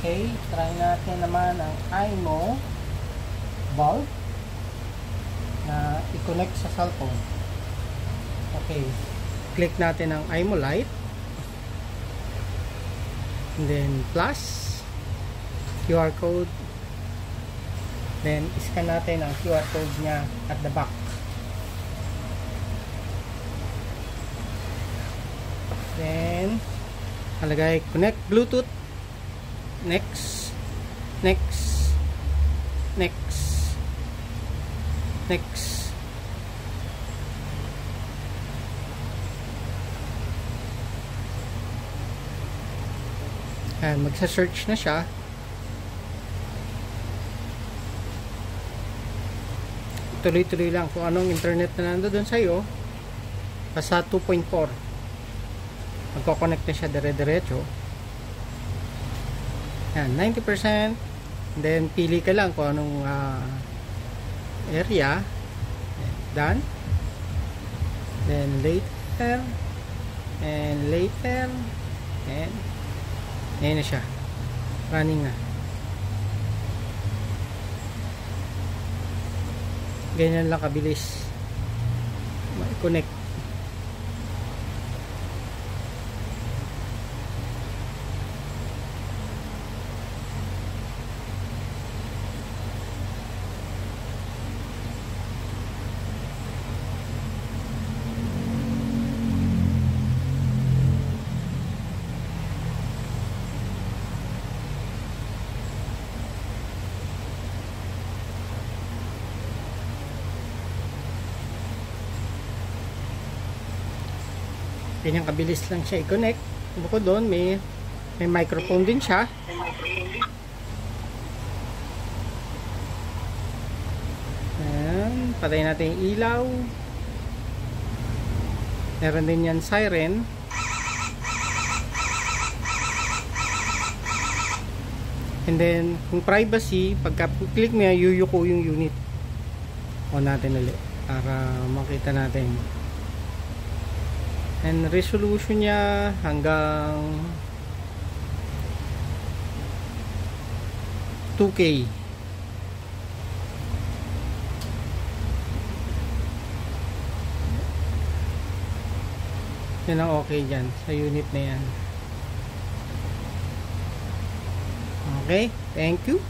Okay, try natin naman ang IMO bulb na i-connect sa cellphone. Okay, click natin ang IMO light, and then plus QR code, then scan natin ang QR code niya at the back. Then nalagay connect Bluetooth, next, next, next, next. Ayan, magsa-search na siya. Tuloy-tuloy lang kung anong internet na nandoon sa iyo. Basta 2.4. Magko-connect na siya dire-diretso. Yan, 90%. Then pili ka lang kung anong area. Done. Then later. And later. And ayan na siya. Running na. Ganyan lang kabilis ma-connect. Ganyang kabilis lang siya i-connect. Bukod doon, may microphone din siya. Ayan, patay natin yung ilaw. Meron din yan siren. And then, kung privacy, pagka click mo yan, yuyuko yung unit. On natin ulit para makita natin. And resolution niya hanggang 2K. Yan ang okay dyan sa unit na yan. Okay, thank you.